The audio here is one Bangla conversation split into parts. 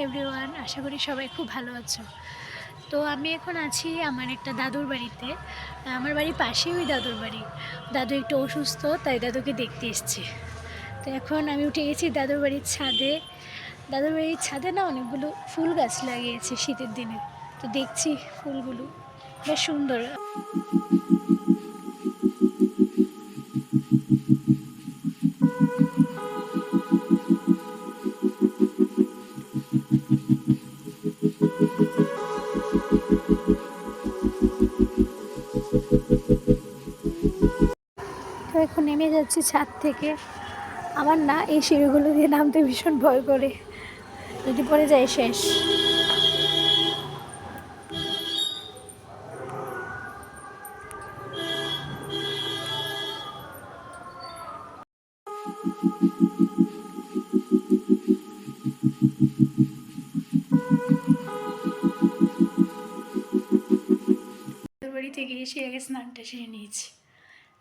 এভরিওয়ান, আশা করি সবাই খুব ভালো আছো। তো আমি এখন আছি আমার একটা দাদুর বাড়িতে। আমার বাড়ির পাশেই ওই দাদুর বাড়ি। দাদু একটু অসুস্থ, তাই দাদুকে দেখতে এসেছি। তো এখন আমি উঠে গেছি দাদুর বাড়ির ছাদে। দাদুর বাড়ির ছাদে না অনেকগুলো ফুল গাছ লাগিয়েছে শীতের দিনে। তো দেখছি ফুলগুলো বেশ সুন্দর। তো এখন নেমে যাচ্ছি ছাদ থেকে। আমার না এই সিঁড়িগুলো দিয়ে নামতে ভীষণ ভয় করে, যদি পড়ে যায় শেষ। বাড়ি থেকে এসে আগে স্নানটা সেরে নিয়েছি,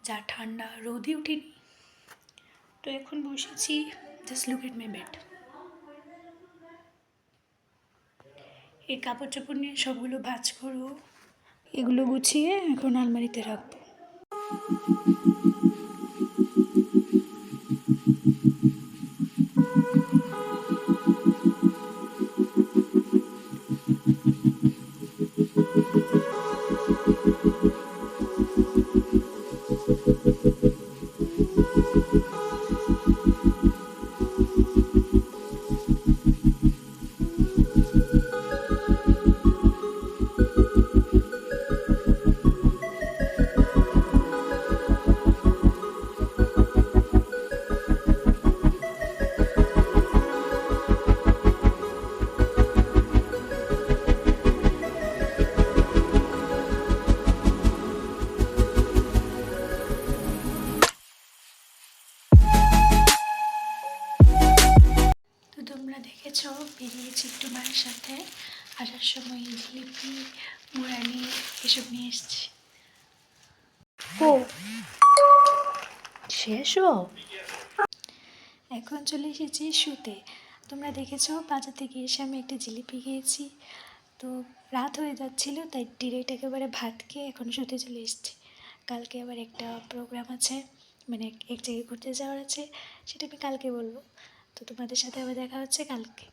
যা ঠান্ডা, রোদই উঠিনি। তো এখন বসেছি, just look at my bed. এই কাপড় চোপড় নিয়ে সবগুলো ভাঁজ করবো, এগুলো গুছিয়ে এখন আলমারিতে রাখবো। তোমরা দেখেছ, বেরিয়েছি একটু মায়ের সাথে। আসার সময় জিলিপি, মুরানি এসব নিয়ে এসছি। ও শেষ, এখন চলে এসেছি শুতে। তোমরা দেখেছ, বাজার থেকে এসে আমি একটা জিলিপি খেয়েছি। তো রাত হয়ে যাচ্ছিল, তাই ডিরেক্ট একেবারে ভাত খেয়ে এখন শুতে চলে এসেছি। কালকে আবার একটা প্রোগ্রাম আছে, মানে এক জায়গায় ঘুরতে যাওয়ার আছে, সেটা আমি কালকে বলবো। তো তোমাদের সাথে আবার দেখা হচ্ছে কালকে।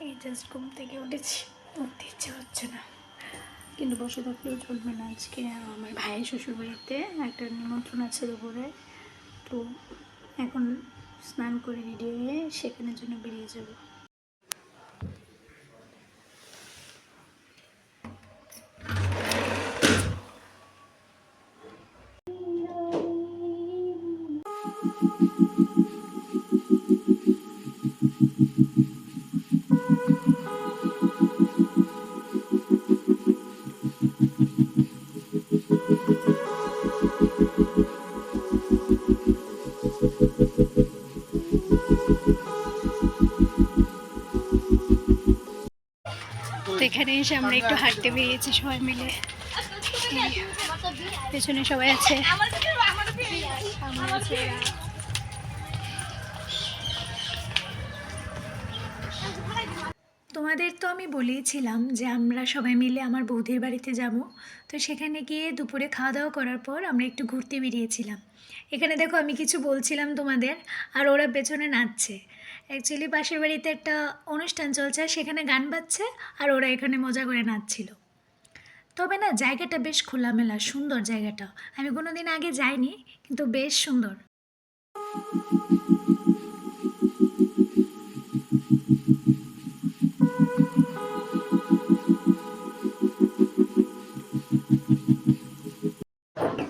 এই জাস্ট ঘুম থেকে উঠেছি, উঠতে ইচ্ছে হচ্ছে না, কিন্তু বসে থাকলেও চলবে না। আজকে আমার ভাইয়ের শ্বশুরবাড়িতে একটা নিমন্ত্রণ আছে দুপুরে। তো এখন স্নান করে রেডি হয়ে সেখানের জন্য বেরিয়ে যাব। তো এখানে এসে আমরা একটু হাঁটতে বেরিয়েছি সবাই মিলে। পেছনে সবাই আছে। তোমাদের তো আমি বলেইছিলাম যে আমরা সবাই মিলে আমার বৌদির বাড়িতে যাব। তো সেখানে গিয়ে দুপুরে খাওয়া দাওয়া করার পর আমরা একটু ঘুরতে বেরিয়েছিলাম। এখানে দেখো, আমি কিছু বলছিলাম তোমাদের, আর ওরা পেছনে নাচছে। অ্যাকচুয়ালি পাশের বাড়িতে একটা অনুষ্ঠান চলছে, সেখানে গান বাজছে, আর ওরা এখানে মজা করে নাচছিল। তবে না, জায়গাটা বেশ খোলামেলা, সুন্দর জায়গাটা। আমি কোনো দিন আগে যাইনি, কিন্তু বেশ সুন্দর।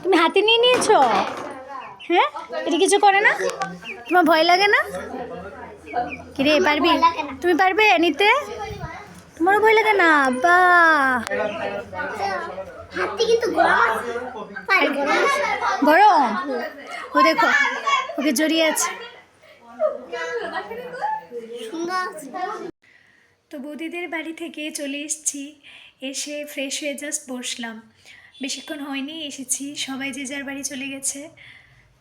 তুমি হাতে নিয়ে নিয়েছো? হ্যাঁ, এটা কিছু করে না? তোমার ভয় লাগে না? কিরে, পারবি? তুমি পারবে নিতে? তোমারও ভয় লাগে না? বা গরম, ও দেখো ওকে জড়িয়ে আছে। তো বৌদিদের বাড়ি থেকে চলে এসেছি, এসে ফ্রেশ হয়ে জাস্ট বসলাম। বেশিক্ষণ হয়নি এসেছি, সবাই যে যার বাড়ি চলে গেছে।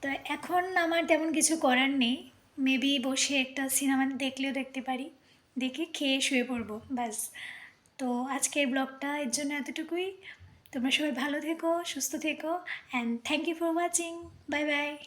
তো এখন আমার তেমন কিছু করার নেই, মেবি বসে একটা সিনেমা দেখলেও দেখতে পারি, দেখে খেয়ে শুয়ে পড়বো ব্যাস। তো আজকের ব্লগটা এর জন্য এতটুকুই। তোমরা সবাই ভালো থেকো, সুস্থ থেকো, and thank you for watching. Bye by.